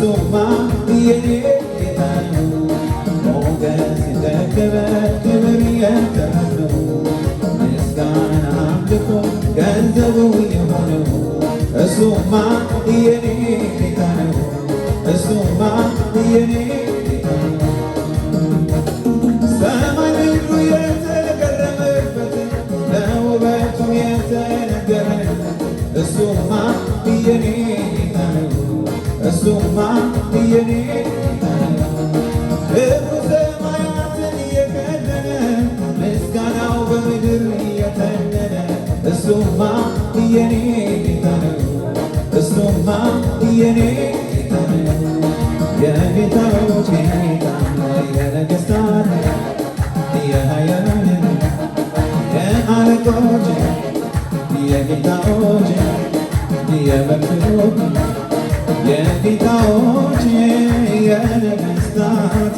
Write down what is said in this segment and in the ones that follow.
እሱማ የኔ ጌታ ነው። ሞገስ የተከበ ክብር የተረፈው ምስጋና አምልኮ ገንዘቡ የሆነው እሱማ የኔ ጌታ ነው። እሱማ የኔ ጌታ ነው። ሰማይ ምድሩ የተገረመበት ለውበቱ የተነገረለት እሱማ የኔ ጌታ ነው። እሱማ የኔ ጌታ ነው። ክብሩ ሰማያትን የከደነ ምስጋናው በምድር የተነነ እሱማ የኔ ጌታ ነው። እሱማ የኔ ጌታ ነው። የጌታዎች ጌታ የነገሥታት የኃያላን የአለቆች የጌታዎች የመክብብ የጌታዎች የነገሥታት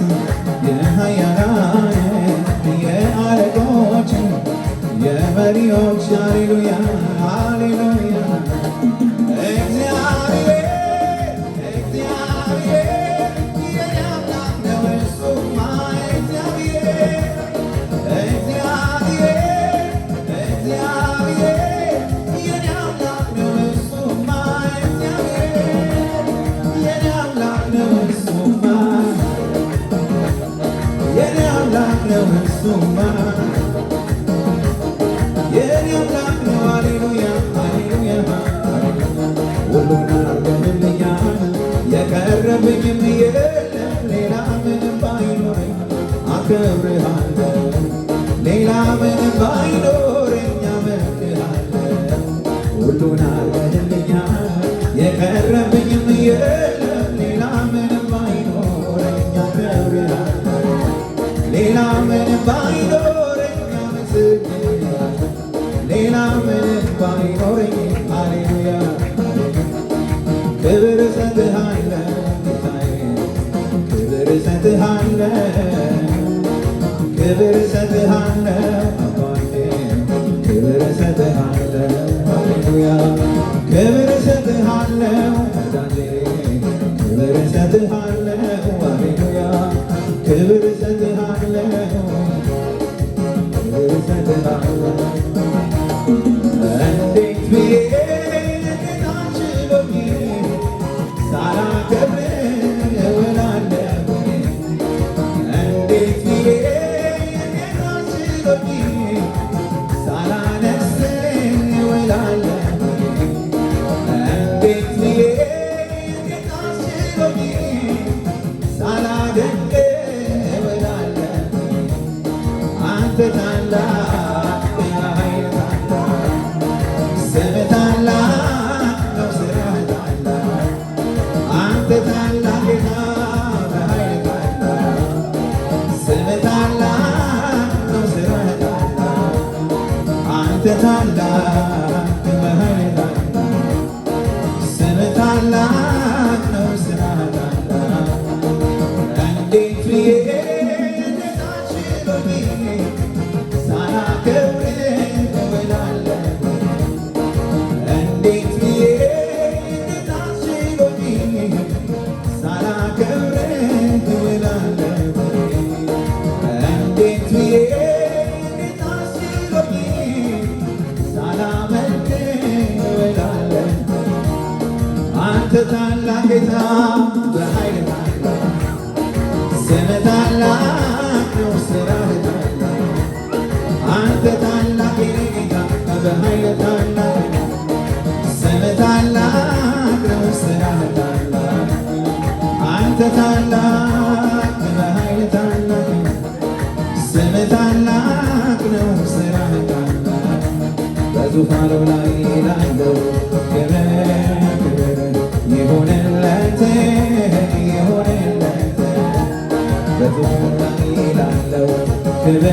የኃያላን የአለቆች የመሪዎች ሃሌሉያ ሃሌሉያ የቀረብኝም የለም ሌላ ምንም ባይኖረኝ አከብርሃለሁ። ሌላ ምንም ባይኖረኝ አመልክሃለሁ። ሁሉን አድርገህልኛል። የቀረብኝም የለም ሌላ ምንም ባይኖረኝ አከብርሃለሁ። ሌላ ምንም ባይኖረኝ አመሰግንሃለሁ። ሌላ ምንም ባይኖረኝ ሃሌሉያ ክብር እሰጥሃለሁ ጌታዬ ክብር እሰጥሃለሁ ክብር እሰጥሃለሁ አባቴ ክብር እሰጥሃለሁ ሃሌሉያ ክብር እሰጥሃለሁ ወዳጄ ክብር እሰጥሃለሁ ሃሌሉያ ክብር እሰጥሃለሁ ክብር እሰጥሃለሁ እንዴት ብዬ ታላቅ ጌታ በኃይል ታላቅ ስምህ ታላቅ ነው ስራህ ታላቅ አንተ ታላቅ ጌታ በኃይል ታላቅ ስምህ ታላቅ ነው ስራህ ታላቅ አንተ ታላቅ በኃይል ታላቅ ስምህ ታላቅ ነው ስራህ ታላቅ በዙፋኑ ላይ ላለው ይሁንለት ይሁንለት በዙፋኑ ላይ ላለው ክብር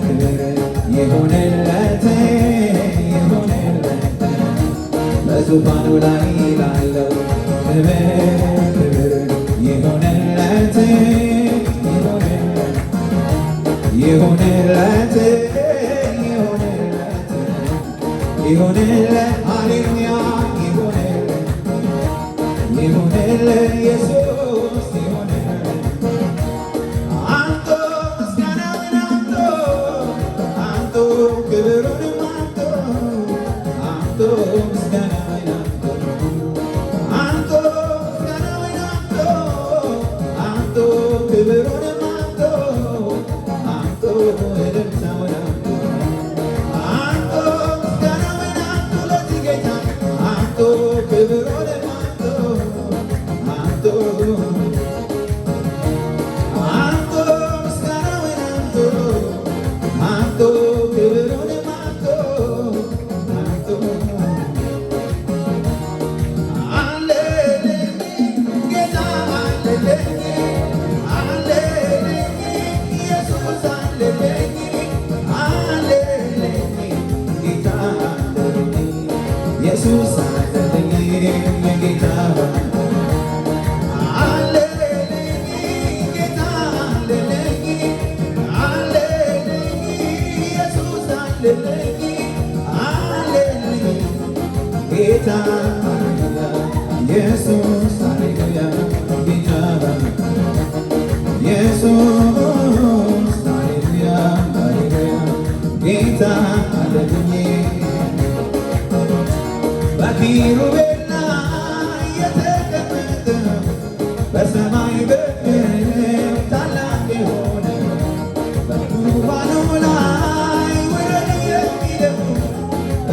ክብር ይሁንለት ይሁንለት በዙፋኑ ላይ ላለው ክብር ክብር ይሁንለት ይሁንለት ይሁንለት ሃሌሉያ ይሁንልህ ኢየሱስ ይሁንልህ አምጦ ምስጋናውን አምጦ ክብሩንም አምጦ ምስጋናውን አምጦ ምስጋናውን አምጦ ክብሩንም አምጦ እልልታውን አምጦ ምስጋናውን አምጦ ለዚህ ጌታ አምጦ ክብሩንም አምጦ ምስጋናውን አምጦ ክብሩንም አምጦ አለልኝ ጌታ አለልኝ አለልኝ ኢየሱስ አለልኝ አለልኝ ጌታ አለልኝ ኢየሱስ አለልኝ ጌታ አለልኝ ጌታ አለልኝ አለልኝ ኢየሱስ አለልኝ አለልኝ ጌታ ኢየሱስ ሃሌሉያ ጌታ ኢየሱስ ሃሌሉያ ሃሌሉያ ጌታ አለልኝ በኪሩቤል ላይ የተቀመጠ በሰማይ በምድር ታላቅ የሆነ በዙፋኑ ላይ ውረድ የሚለው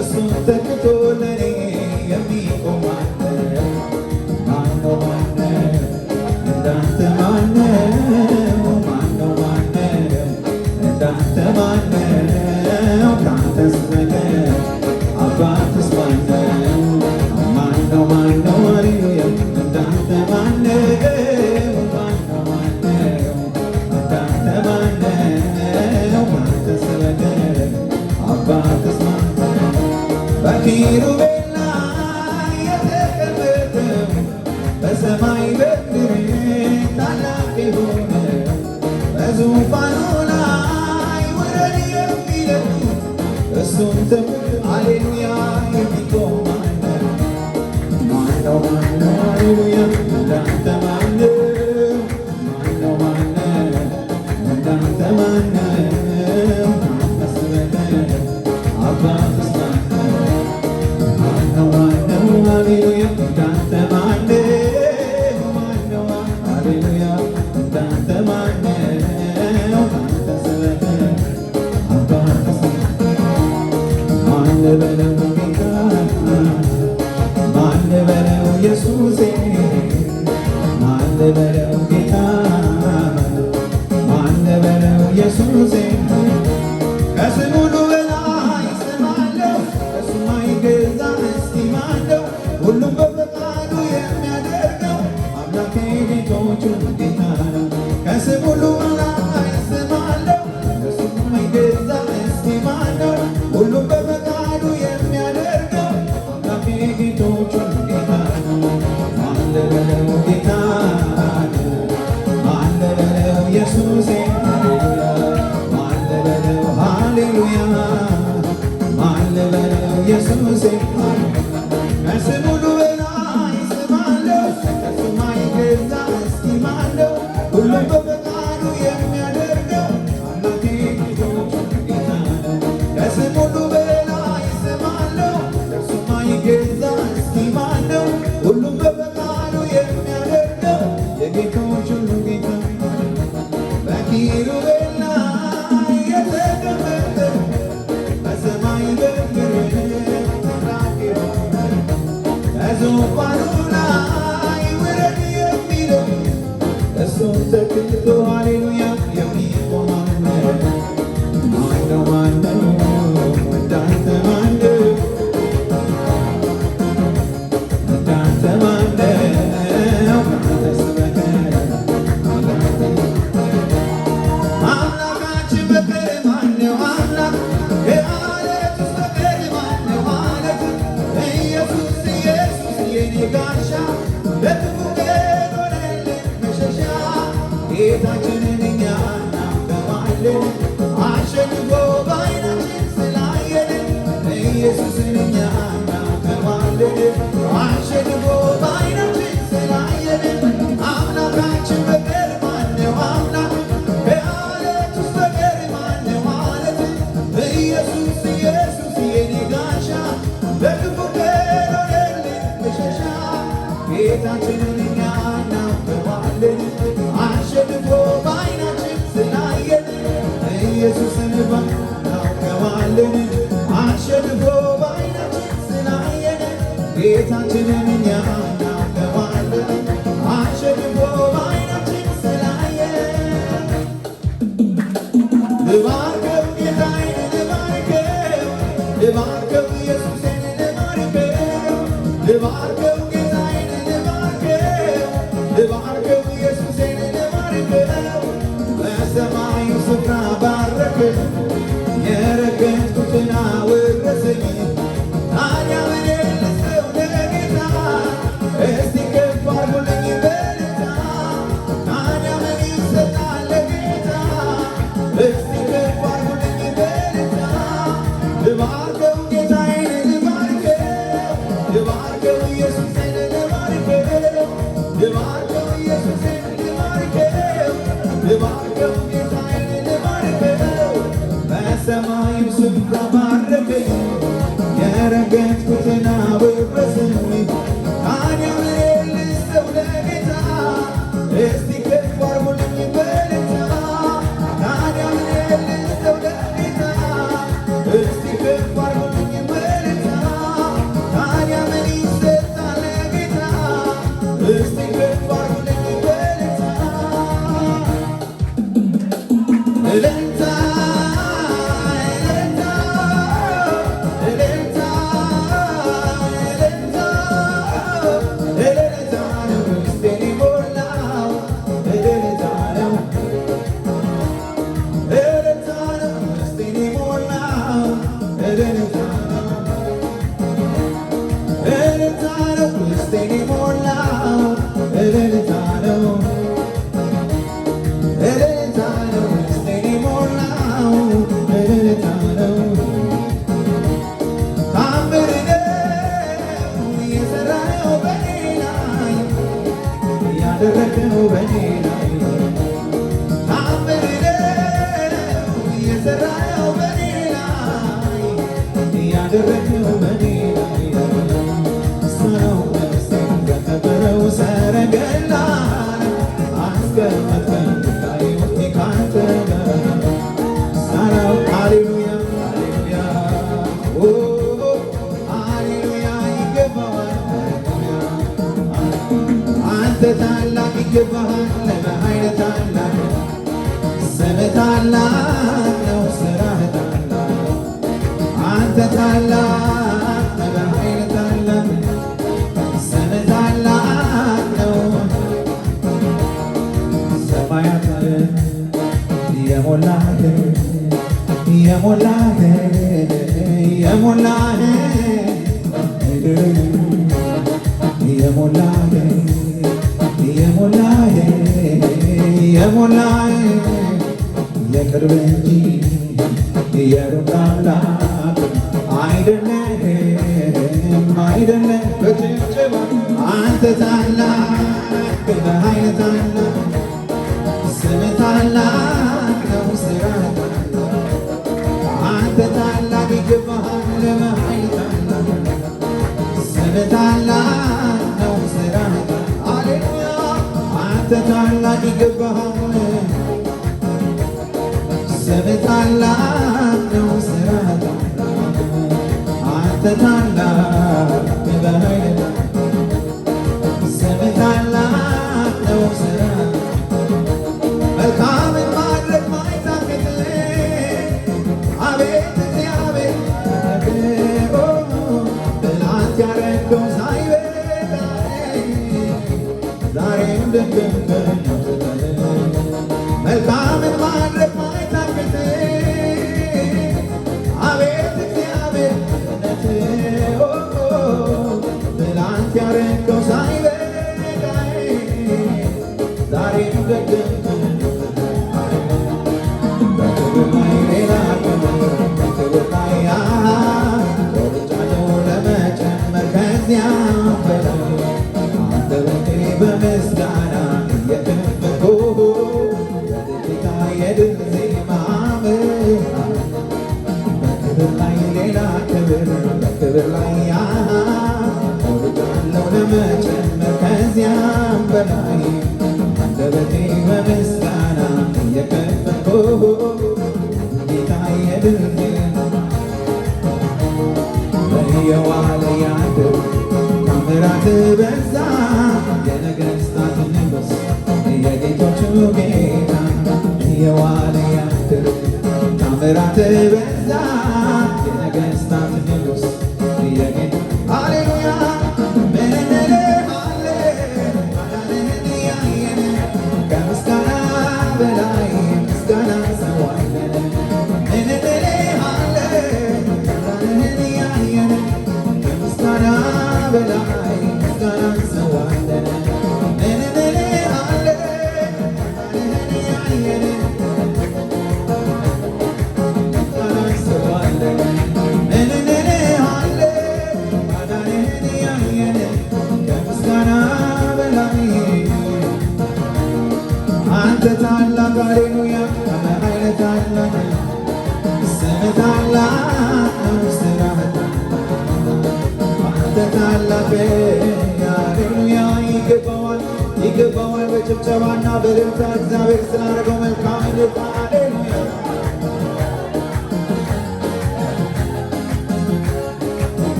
እሱን ተክቶ ለኔ የሚቆም ማነው? ማነው እንዳንተ ማነው? ማነው እንዳንተ ማነው? ካንተስ በቀር አባትስ ማነው? ማነው ሃሌሉያ እንዳንተ ማነው? ማነው እንዳንተ ማነው? ካንተስ በቀር አባትስ ማነው? በኪሩቤል ላይ የተቀመጠው በሰማይ በምድር ታላቅ የሆነ በዙፋኑ ላይ ውረድ የሚለው እሱን ተክቶ ሃሌሉያ የሚቆም ማነው? ሃሌሉያ እንዳንተ ማነው? ማነው እንዳንተ ማነው? ካንተስ በቀር አባትስ ማነው? ማነው ሃሌሉያ እንዳንተ ማነው? ማነው ሃሌሉያ እንዳንተ ማነው? ካንተስ በቀር አባትስ ማን በለው ጌታ ማን በለው ኢየሱሴ ማን በለው ጌታ ማን በለው ኢየሱሴ ከስም ሁሉ በላይ ስም አለው እሱ ማይገዛ እስቲ ማነው? ሁሉም በፈቃዱ የሚያደርገው አምላኬ ጌቶቹን ጌታ ነው። ከስም ሁሉ በላይ ስም አለው እሱ ማይገዛ እስቲ ማነው? ሁሉም በፈቃዱ የሚያደርገው አምላኬ ጌቶቹን ጌታ ነው። ማን በለው ጌታ ማን በለው ኢየሱሴ ሃሌሉያ ማን በለው ሃሌሉያ ማን በለው ኢየሱሴ ከስም ሁሉ በላይ ስም አለው ከሱ ማይገዛ እስቲ ማነው? ሁሉም በፈቃዱ የሚያደርገው አምላኬ ጌቶቹን ጌታ ነው። ከስም ሁሉ በላይ ስም አለው ከሱ ማይገዛ እስቲ ማነው? ሁሉም በፈቃዱ የሚያደርገው የጌቶች ሁሉ ጌታ በኪሩቤል ላይ የተቀመጠው በሰማይ በምድር ታላቅ የሆነ በዙፋኑ ላይ ውረድ የሚለው እሱን ተክቶ ሃሌሉያ የሚቆም ማነው? እንዳንተ ማነው? እንዳንተ ማነው? ካንተስ በቀር አምላካችን በቀር ማነው አምላክ? ከዓለቱስ በቀር ማነው ማለት? ኢየሱስ ኢየሱስ የኔ ጋሻ ለክፉ ቀን ሆነልን መሸሻ ጌታችንን እኛ እናውቀዋለን አሸንፎ በዓይናችን ስላየን ኢየሱስን እኛ እናውቀዋለን አሸንፎ በዓይናችን ጌታችንን እኛ እናውቀዋለን አሸንፎ በዓይናችን ስላየን። ልባርከው ጌታዬን ልባርከው፣ ልባርከው ኢየሱሴን ልባርከው፣ ልባርከው ጌታዬን ልባርከው፣ ልባርከው ኢየሱሴን ልባርከው። በሰማዩ ስፍራ ባረከኝ የረገጥኩትን አወረሰኝ። ታዲያ ምን ልስጠው ለጌታ? እስቲ ከፍ አድርጉልኝ በልልታ። ታዲያ ምን ይሰጣል ለጌታ? እስቲ ከፍ አድርጉልኝ በልልታ። ልባርከው ጌታዬን ልባርከው፣ ልባርከው ኢየሱሴን ልባርከው፣ ልባርከው ኢየሱሴን ልባርከው፣ ልባርከው ጌታዬን ልባርከው። በሰማዩ ስፍራ ባረከኝ የረገጥኩትን አወረሰኝ። ታዲያ ምን ልስጠው ለጌታ? እስቲ ከፍ አድርጉልኝ በልልታ። ታዲያ ምን ልስጠው ለጌታ? እስቲ ከፍ አድርጉልኝ በልልታ። ታዲያ ምን ይሰጣል ለጌታ? እስቲ ከፍ አድርጉልኝ በልልታ። እልልታ ያደረገው በኔ ላይ ታምር ነው የሰራው በኔ ላይ ያደረገው በኔ ላይ ሰው ነፍሴን በከበረው ሰረገላ አስቀመጥከኝ ሕይወቴ ካንተ ጋር ሰራው። ሃሌሉያ ሃሌሉያ ሃሌሉያ ይገባዋል አንተ ታላቅ ይገባሃል ለኃይል ታላቅ ስምህ ታላቅ ነው ሥራህ ታላቅ አንተ ታላቅ ለኃይል ታላቅ ስምህ ታላቅ ነው። ሰማያትን የሞላህ የሞላህ የሞላህ የሞላህ የሞላህ የሞላህ የቅርብ እንጂ የሩቅ አምላክ አይደለህም አይደለም። በጭብጨባ አንተ ታላቅ በኃይል ታላቅ ስምህ ታላቅ ነው ሥራህ ታላቅ አንተ ታላቅ ይገባሃል በኃይል ታላቅ ስምህ ታላቅ ነው ሥራህ አንተ ታላቅ ይገባሃል ስምህ ታላቅ ነው ሥራህ ታላቅ አንተ ታላቅ በኃይል ስምህ ታላቅ ነው ሥራህ መልካምን ማድረግ ማይታክትህ አቤት እግዚአብሔር ትላንት ያረገው ሳይበቃኝ ዛሬም ደገምከኝ መልካምን ማድረግ ማይታክትህ አቤት እግዚአብሔር ትላንት ያረገው ሳይበቃኝ ዛሬም ደገምከኝ በክብር ላይ ሌላ ክብር በክብር ላይ ወርጃለሁ ለመጨመር ከዚያም በላይ አንደበቴ በምስጋና እየከፈትኩ የደስታ የድል ዜማ በክብር ላይ ሌላ ክብር በክብር ላይ ወርጃለሁ ለመጨመር ከዚያም በላይ አንደበቴ በምስጋና እየከፈትኩ ጌታ የድል ዜማ በየዋለ ያድር ታምራት በዛ የነገሥታት ንጉሥ የጌቶቹ ጌታ የዋለ ያድር ታምራት በዛ የነገሥታት ንጉሥ የጌታ ሃሌሉያ ምን እንልሃለን ማዳንህን ያየን ከምስጋና በላይ ምስጋና እንሰዋለን ምን እንልሃለን ማዳንህን ያየን ከምስጋና በላይ ምስጋና እንሰዋለን ምን እንልሃለን ማዳንህን ያየን ምስጋና እንሰዋለን ምን እንልሃለን ማዳንህን ያየን ከምስጋና በላይ አንተ ታላቅ ሃሌሉያ ከመኃይለ ታላቅ ስምህ ታላቅ ነው ስራህ አንተ ታላቅ ሃሌሉያ ይገባዋል በጭብጨባና በእልልታ እግዚአብሔር ስላደረገው መልካም